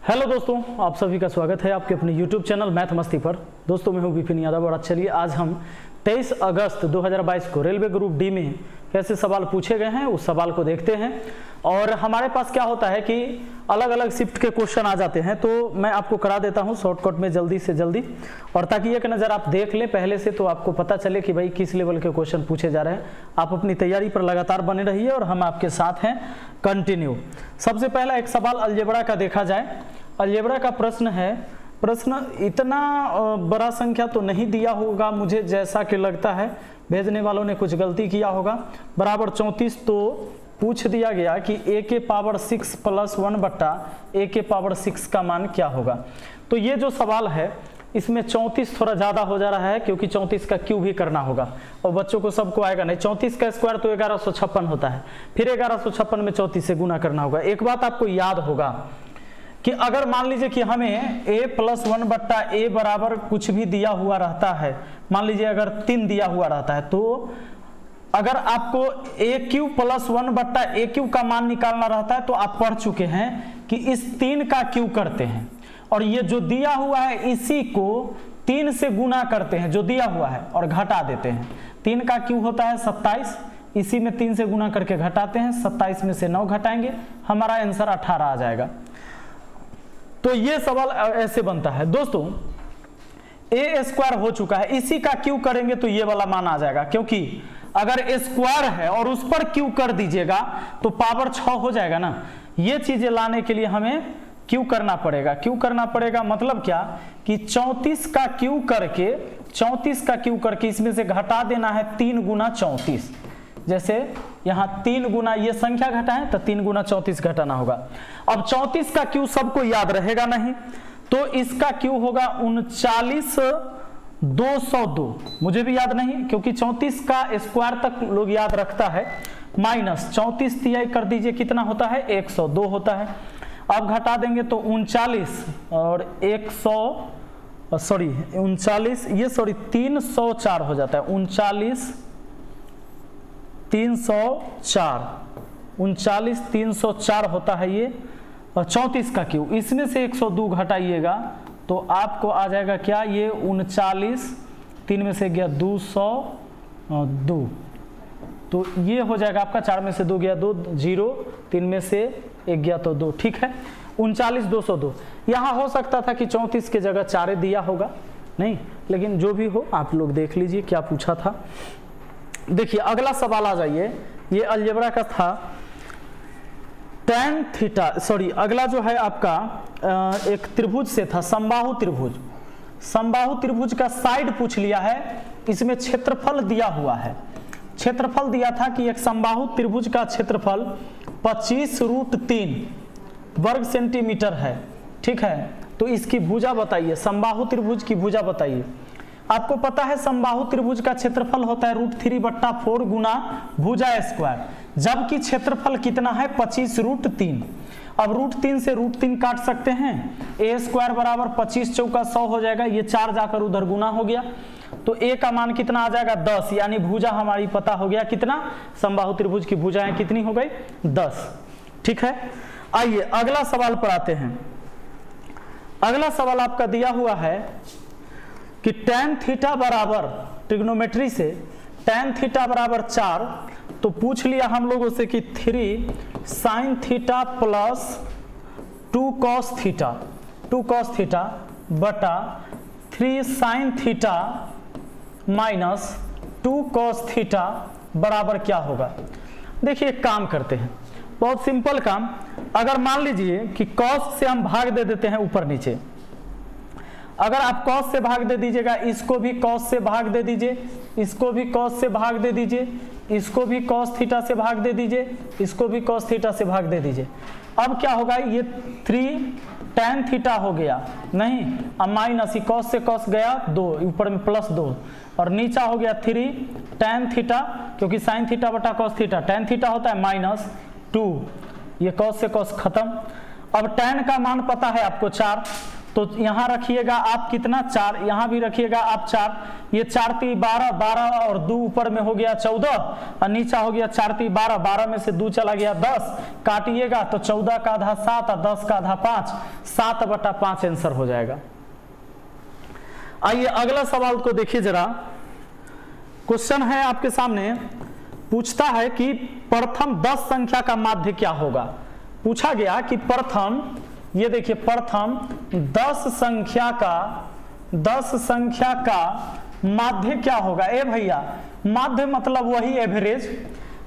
Hello दोस्तों, आप सभी का स्वागत है आपके अपने YouTube चैनल मैथ मस्ती पर। दोस्तों मैं हूं विपिन यादव और चलिए आज हम 23 अगस्त 2022 को रेलवे ग्रुप डी में कैसे सवाल पूछे गए हैं उस सवाल को देखते हैं। और हमारे पास क्या होता है कि अलग अलग शिफ्ट के क्वेश्चन आ जाते हैं, तो मैं आपको करा देता हूं शॉर्टकट में जल्दी से जल्दी, और ताकि एक नज़र आप देख लें पहले से, तो आपको पता चले कि भाई किस लेवल के क्वेश्चन पूछे जा रहे हैं। आप अपनी तैयारी पर लगातार बने रहिए और हम आपके साथ हैं कंटिन्यू। सबसे पहला एक सवाल अलजेब्रा का देखा जाए। अलजेब्रा का प्रश्न है, प्रश्न इतना बड़ा संख्या तो नहीं दिया होगा मुझे जैसा कि लगता है, भेजने वालों ने कुछ गलती किया होगा। बराबर 34 तो पूछ दिया गया कि a के पावर 6 प्लस 1 बट्टा a के पावर 6 का मान क्या होगा। तो ये जो सवाल है इसमें 34 थोड़ा ज़्यादा हो जा रहा है, क्योंकि 34 का क्यूब भी करना होगा और बच्चों को सबको आएगा नहीं। 34 का स्क्वायर तो 1156 होता है, फिर 1156 में 34 से गुना करना होगा। एक बात आपको याद होगा कि अगर मान लीजिए कि हमें a प्लस 1 बट्टा a बराबर कुछ भी दिया हुआ रहता है, मान लीजिए अगर 3 दिया हुआ रहता है, तो अगर आपको a क्यूब प्लस 1 बट्टा a क्यूब का मान निकालना रहता है तो आप पढ़ चुके हैं कि इस 3 का क्यूब करते हैं और ये जो दिया हुआ है इसी को 3 से गुना करते हैं जो दिया हुआ है और घटा देते हैं। 3 का क्यूब होता है 27, इसी में 3 से गुना करके घटाते हैं, 27 में से 9 घटाएंगे, हमारा आंसर 18 आ जाएगा। तो ये सवाल ऐसे बनता है दोस्तों, a स्क्वायर हो चुका है, इसी का क्यूब करेंगे तो ये वाला मान आ जाएगा, क्योंकि अगर a स्क्वायर है और उस पर क्यूब कर दीजिएगा तो पावर 6 हो जाएगा ना। ये चीजें लाने के लिए हमें क्यूब करना पड़ेगा। क्यूब करना पड़ेगा मतलब क्या कि 34 का क्यूब करके 34 का क्यूब करके इसमें से घटा देना है 3 गुना 34। जैसे यहाँ 3 गुना ये संख्या घटाएं तो 3 गुना 34 घटाना होगा। अब 34 का क्यूब सबको याद रहेगा नहीं, तो इसका क्यूब होगा 39202। मुझे भी याद नहीं, क्योंकि 34 का स्क्वायर तक लोग याद रखता है। माइनस 34 तिहाई कर दीजिए, कितना होता है 102 होता है। अब घटा देंगे तो 39 और 304 हो जाता है। 304 होता है ये, और 34 का क्यूब, इसमें से 102 घटाइएगा तो आपको आ जाएगा क्या, ये 39, 3 में से गया 202, तो ये हो जाएगा आपका 4 में से 2 गया 2, 0, 3 में से 1 गया तो 2, ठीक है। 39202। यहाँ हो सकता था कि 34 की जगह 4 दिया होगा, नहीं, लेकिन जो भी हो आप लोग देख लीजिए क्या पूछा था। देखिए अगला सवाल आ जाइए, ये अलजेब्रा का था। tan थीटा, अगला जो है आपका एक त्रिभुज से था, समबाहु त्रिभुज। समबाहु त्रिभुज का साइड पूछ लिया है, इसमें क्षेत्रफल दिया हुआ है। क्षेत्रफल दिया था कि एक समबाहु त्रिभुज का क्षेत्रफल 25√3 वर्ग सेंटीमीटर है, ठीक है। तो इसकी भुजा बताइए, समबाहु त्रिभुज की भुजा बताइए। आपको पता है समबाहु त्रिभुज का क्षेत्रफल होता है √3/4 गुना भुजा स्क्वायर, जबकि क्षेत्रफल कितना है 25√3। अब √3 से √3 काट सकते हैं, a स्क्वायर बराबर 25 चौका 100 हो जाएगा, ये 4 जाकर उधर गुना हो गया, तो a का मान कितना आ जाएगा 10, यानी भुजा हमारी पता हो गया कितना, समबाहु त्रिभुज की भुजाएं कितनी हो गई 10, ठीक है। आइए अगला सवाल पर आते हैं। अगला सवाल आपका दिया हुआ है कि tan थीटा बराबर, ट्रिग्नोमेट्री से tan थीटा बराबर 4, तो पूछ लिया हम लोगों से कि 3 sin theta plus 2 cos theta बटा 3 sin theta minus 2 cos theta बराबर क्या होगा। देखिए एक काम करते हैं, बहुत सिंपल काम। अगर मान लीजिए कि cos से हम भाग दे देते हैं ऊपर नीचे, अगर आप cos से भाग दे दीजिएगा, इसको भी cos से भाग दे दीजिए, इसको भी cos से भाग दे दीजिए, इसको भी cos थीटा से भाग दे दीजिए, इसको भी cos थीटा से भाग दे दीजिए। अब क्या होगा, ये 3 tan थीटा हो गया, नहीं, अब माइनस, ही cos से cos गया 2, ऊपर में प्लस 2, और नीचा हो गया 3 tan थीटा, क्योंकि sin थीटा बटा cos थीटा, tan थीटा होता है -2, ये cos से cos खत्म। अब tan का मान पता है आपको 4, तो यहाँ रखिएगा आप कितना 4, यहाँ भी रखिएगा आप 4, ये 4 × 3 12, 12 और 2 ऊपर में हो गया 14 और नीचा हो गया 4 × 3 12, 12 में से 2 चला गया 10, काटिएगा तो 14 का आधा 7 और 10 का आधा 5, 7/5 आंसर हो जाएगा। आइए अगला सवाल को देखिए जरा। क्वेश्चन है आपके सामने, पूछता है कि प्रथम 10 संख्या का माध्य क्या होगा। पूछा गया कि प्रथम, ये देखिए प्रथम 10 संख्या का माध्य क्या होगा। ए भैया, माध्य मतलब वही एवरेज।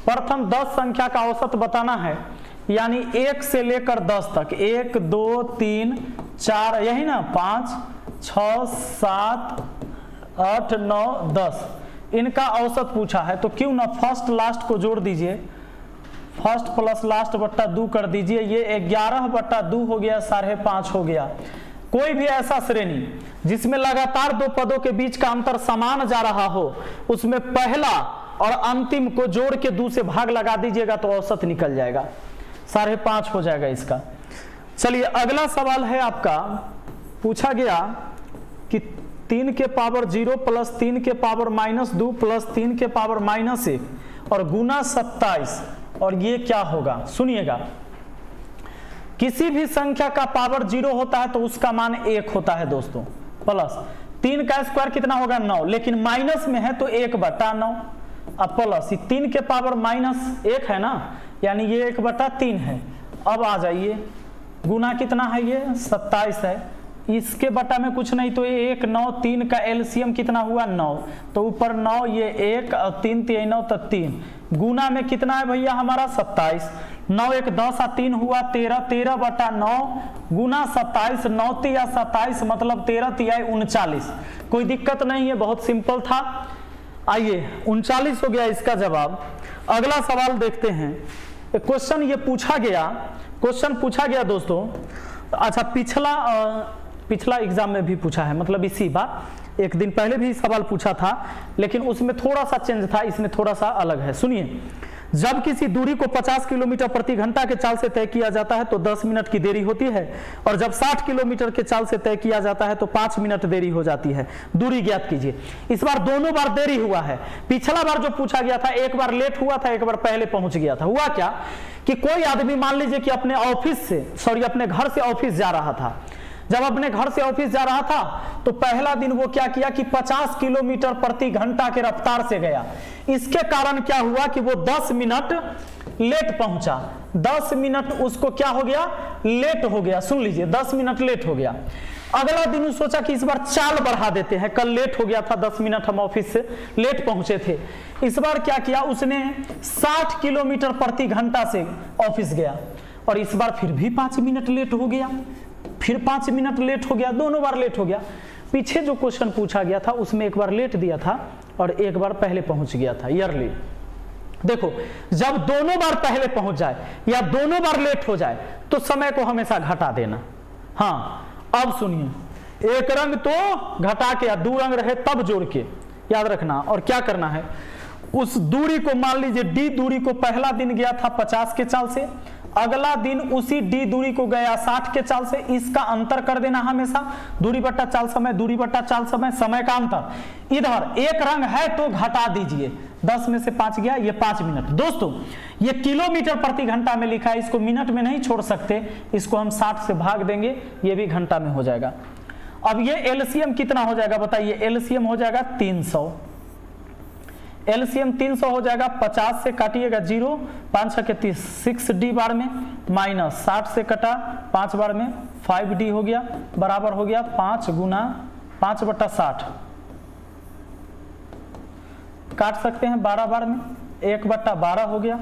प्रथम 10 संख्या का औसत बताना है, यानी 1 से लेकर 10 तक, 1 2 3 4, यही ना, 5 6 7 8 9 10, इनका औसत पूछा है। तो क्यों ना फर्स्ट लास्ट को जोड़ दीजिए, फर्स्ट प्लस लास्ट बट्टा 2 कर दीजिए, ये 11/2 हो गया, 5.5 हो गया। कोई भी ऐसा श्रेणी जिसमें लगातार 2 पदों के बीच का अंतर समान जा रहा हो, उसमें पहला और अंतिम को जोड़ के 2 से भाग लगा दीजिएगा तो औसत निकल जाएगा, 5.5 हो जाएगा इसका। चलिए अगला सवाल है आपका, पूछा गया कि 3 के पावर 0 प्लस 3 के पावर -2 प्लस 3 के पावर -1 और गुना 27, और ये क्या होगा। सुनिएगा, किसी भी संख्या का पावर 0 होता है तो उसका मान 1 होता है दोस्तों, प्लस 3 का स्क्वायर कितना होगा 9, लेकिन माइनस में है तो 1/9, अब प्लस 3 के पावर -1 है ना, यानी ये 1/3 है। अब आ जाइए, गुना कितना है, ये 27 है, इसके बटा में कुछ नहीं तो ये 1 9 3 का एलसीएम कितना हुआ 9, तो ऊपर 9, ये 1 और 3 3 9 तो 3, गुना में कितना है भैया हमारा 27, 9 1 10 और 3 हुआ 13, 13/9 गुना 27, 9 × 27 मतलब 13 × 39। कोई दिक्कत नहीं है, बहुत सिंपल था। आइए 39 हो गया इसका जवाब। अगला सवाल देखते हैं। क्वेश्चन ये पूछा गया दोस्तों, अच्छा पिछला एग्जाम में भी पूछा है, मतलब इसी बार 1 दिन पहले भी सवाल पूछा था, लेकिन उसमें थोड़ा सा चेंज था, इसमें थोड़ा सा अलग है। सुनिए, जब किसी दूरी को 50 किलोमीटर प्रति घंटा के चाल से तय किया जाता है तो 10 मिनट की देरी होती है, और जब 60 किलोमीटर के चाल से तय किया जाता है तो 5 मिनट देरी हो जाती है। दूरी ज्ञात कीजिए। इस बार दोनों बार देरी हुआ है। पिछला बार जो पूछा गया था, एक बार लेट हुआ था, एक बार पहले पहुंच गया था। हुआ क्या कि कोई आदमी मान लीजिए कि अपने घर से ऑफिस जा रहा था। जब अपने घर से ऑफिस जा रहा था तो पहला दिन वो क्या किया कि 50 किलोमीटर प्रति घंटा के रफ्तार से गया। इसके कारण क्या हुआ कि वो 10 मिनट लेट पहुंचा। 10 मिनट उसको क्या हो गया, लेट हो गया। सुन लीजिए, 10 मिनट लेट हो गया। अगला दिन वो सोचा कि इस बार चाल बढ़ा देते हैं, कल लेट हो गया था 10 मिनट, हम ऑफिस से लेट पहुंचे थे। इस बार क्या किया, उसने 60 किलोमीटर प्रति घंटा से ऑफिस गया, और इस बार फिर भी 5 मिनट लेट हो गया, फिर 5 मिनट लेट हो गया, दोनों बार लेट हो गया। पीछे जो क्वेश्चन पूछा गया था उसमें एक बार लेट दिया था और एक बार पहले पहुंच गया था, ईयरली। देखो, जब दोनों बार पहले पहुंच जाए या दोनों बार लेट हो जाए तो समय को हमेशा घटा देना। हाँ, अब सुनिए, एक रंग तो घटा के, 2 रंग रहे तब जोड़ के, याद रखना। और क्या करना है, उस दूरी को मान लीजिए डी दूरी को पहला दिन गया था 50 के चाल से, अगला दिन उसी डी दूरी को गया 60 के चाल से। इसका अंतर कर देना हमेशा, दूरी बट्टा चाल समय, दूरी बट्टा चाल समय, समय का अंतर। इधर एक रंग है तो घटा दीजिए, 10 में से 5 गया, ये 5 मिनट। दोस्तों, ये किलोमीटर प्रति घंटा में लिखा है, इसको मिनट में नहीं छोड़ सकते, इसको हम 60 से भाग देंगे, ये भी घंटा में हो जाएगा। अब ये एलसीएम कितना हो जाएगा बताइए, एलसीएम हो जाएगा 300। एलसीएम 300 हो जाएगा, 50 से काटिएगा 0, 5 6 30, 6D बार में, माइनस 60 से कटा 5 बार में, 5D हो गया, बराबर हो गया 5 गुना 5/60, काट सकते हैं 12 बार में, 1/12 हो गया।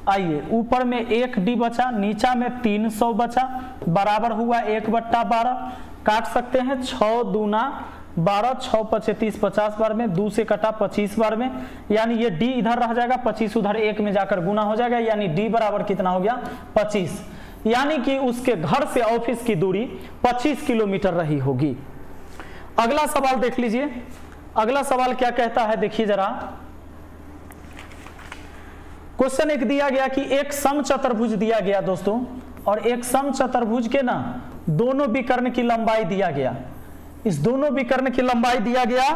आइए, ऊपर में 1D बचा, नीचा में 300 बचा, बराबर हुआ 1/12, काट सकते हैं 6 दूना 12, 6 × 30, 50 बार में, 2 से कटा 25 बार में, यानी ये डी इधर रह जाएगा, 25 उधर 1 में जाकर गुना हो जाएगा, यानी डी बराबर कितना हो गया 25। यानी कि उसके घर से ऑफिस की दूरी 25 किलोमीटर रही होगी। अगला सवाल देख लीजिए, अगला सवाल क्या कहता है, देखिए जरा। क्वेश्चन एक दिया गया कि एक समचतुर्भुज दिया गया दोस्तों, और एक समचतुर्भुज के ना दोनों विकर्ण की लंबाई दिया गया, इस दोनों विकर्ण की लंबाई दिया गया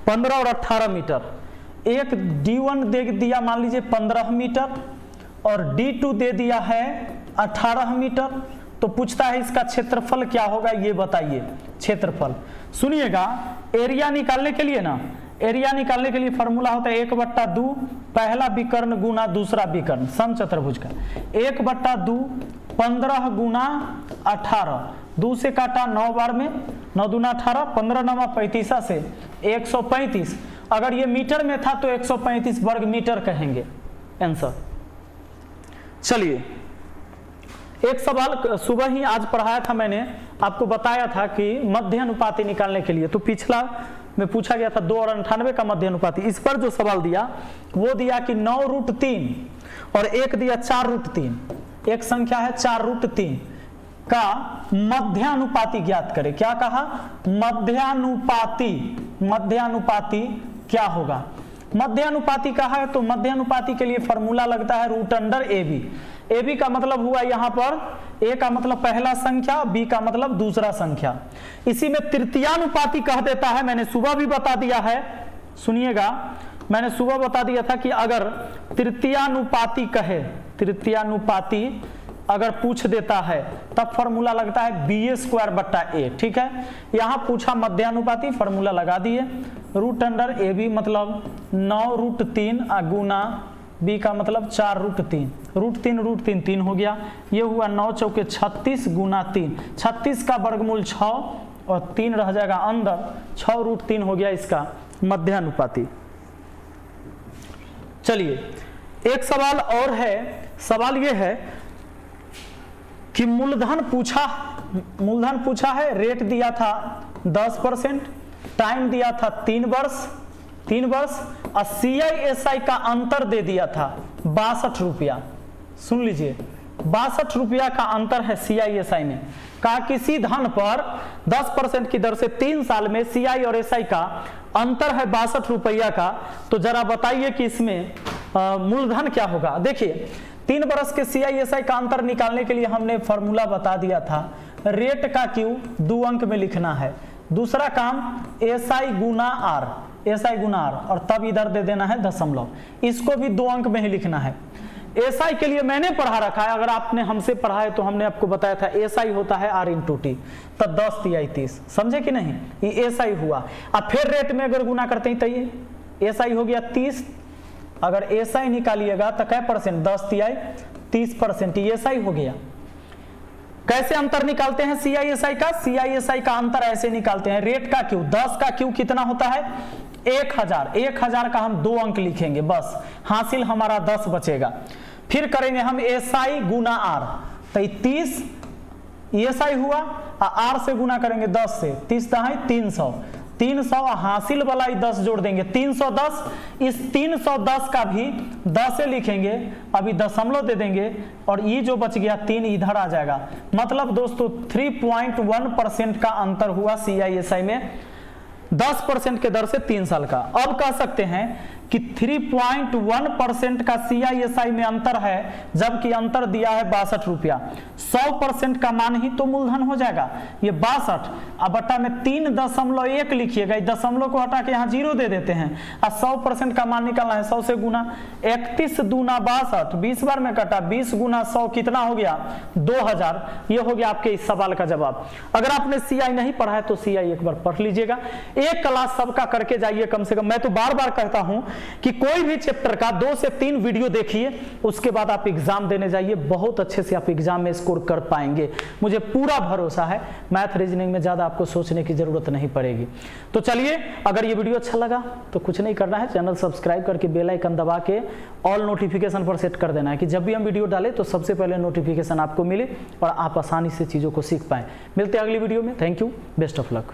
15 और 18 मीटर। एक D1 दे दिया मान लीजिए 15 मीटर और D2 दे दिया है 18 मीटर। तो पूछता है इसका क्षेत्रफल क्या होगा, ये बताइए क्षेत्रफल। सुनिएगा, एरिया निकालने के लिए ना, एरिया निकालने के लिए फॉर्मूला होता है 1/2 पहला विकर्ण गुना दूसरा विकर्ण समचतुर्भुज का। 1/2 15 गुना 18, 2 से काटा 9 बार में, 9 दूना 18, 15 9 35 से 135। अगर ये मीटर में था तो 135 वर्ग मीटर कहेंगे आंसर। चलिए, एक सवाल सुबह ही आज पढ़ाया था मैंने, आपको बताया था कि मध्य अनुपाती निकालने के लिए, तो पिछला में पूछा गया था 2 और 98 का मध्य अनुपाती। इस पर जो सवाल दिया वो दिया कि 9√3 और एक दिया 4√3, एक संख्या है 4√3 का मध्यानुपाती ज्ञात करें। क्या कहा, मध्यानुपाती, मध्यानुपाती क्या होगा। मध्यानुपाती कहा है तो मध्यानुपाती के लिए फॉर्मूला लगता है √AB। AB का मतलब हुआ यहाँ पर A का मतलब पहला संख्या, B का मतलब दूसरा संख्या। इसी में तृतीयानुपाती कह देता है, मैंने सुबह भी बता दिया है, सुनिएगा, मैंने सुबह बता दिया था कि अगर तृतीयानुपाती कहे, तृतीयानुपाती अगर पूछ देता है तब फॉर्मूला लगता है BA²/A। ठीक है, यहाँ पूछा मध्यानुपाती, फॉर्मूला लगा दिए √AB मतलब 9√3 गुना B का मतलब 4√3, √3 3 हो गया। ये हुआ 9 चौके 36 गुना 3, 36 का वर्गमूल 6 और 3 रह जाएगा अंदर, 6√3 हो गया इसका मध्यानुपाती। चलिए, एक सवाल और है, सवाल ये है कि मूलधन पूछा है, रेट दिया था 10%, टाइम दिया था 3 वर्ष और CISI का अंतर दे दिया था 62 रुपया। सुन लीजिए, 62 रुपया का अंतर है CISI में। कहा किसी धन पर 10% की दर से 3 साल में CI और SI का अंतर है 62 रुपया का, तो जरा बताइए कि इसमें मूलधन क्या होगा। देखिए, 3 बरस के CISI का अंतर निकालने के लिए हमने फॉर्मूला बता दिया था, रेट का Q 2 अंक में लिखना है, दूसरा काम SI गुना R, SI गुना R, और तब इधर दे देना है दशमलव, इसको भी 2 अंक में ही लिखना है। SI के लिए मैंने पढ़ा रखा है, अगर आपने हमसे पढ़ा है तो हमने आपको बताया था SI होता है R × T, तब 10 तिहाई 30, समझे कि नहीं, ये SI हुआ। अब फिर रेट में अगर गुना करते हैं तो ये SI हो गया 30, अगर SI निकालिएगा तो क्या परसेंट, 10 तिहाई 30%, ये SI हो गया। कैसे अंतर निकालते हैं CISI का, CISI का अंतर ऐसे निकालते हैं, रेट का Q, 10 का Q कितना होता है 1000, 1000 का हम 2 अंक लिखेंगे, बस हासिल हमारा 10 बचेगा। फिर करेंगे हम SI गुना R, तो 30 SI हुआ, R से गुना करेंगे 10 से, 30 दहाई 300, 300 हासिल वाला 10 जोड़ देंगे 310, इस 310 का भी 10 से लिखेंगे, अभी दशमलव दे देंगे और ये जो बच गया 3 इधर आ जाएगा। मतलब दोस्तों 3.1% का अंतर हुआ CISI में, 10% के दर से 3 साल का। अब कह सकते हैं कि 3.1% का CISI में अंतर है, जबकि अंतर दिया है 62 रुपया। 100% का मान ही तो मूलधन हो जाएगा, ये 62 अब बटा में 3.1 लिखिएगा, दशमलव को हटा के यहाँ 0 दे देते हैं, और 100% का मान निकालना है 100 से गुना, 31 दूना 62, 20 बार में कटा, 20 गुना 100 कितना हो गया 2000। ये हो गया आपके इस सवाल का जवाब। अगर आपने CI नहीं पढ़ा है तो CI एक बार पढ़ लीजिएगा, एक क्लास सबका करके जाइए कम से कम। मैं तो बार बार कहता हूं कि कोई भी चैप्टर का 2 से 3 वीडियो देखिए, उसके बाद आप एग्जाम देने जाइए, बहुत अच्छे से आप एग्जाम में स्कोर कर पाएंगे, मुझे पूरा भरोसा है। मैथ रीजनिंग में ज्यादा आपको सोचने की जरूरत नहीं पड़ेगी। तो चलिए, अगर ये वीडियो अच्छा लगा तो कुछ नहीं करना है, चैनल सब्सक्राइब करके बेल आइकन दबा के ऑल नोटिफिकेशन पर सेट कर देना है कि जब भी हम वीडियो डालें तो सबसे पहले नोटिफिकेशन आपको मिले और आप आसानी से चीजों को सीख पाएं। मिलते हैं अगली वीडियो में। Thank you, best of luck.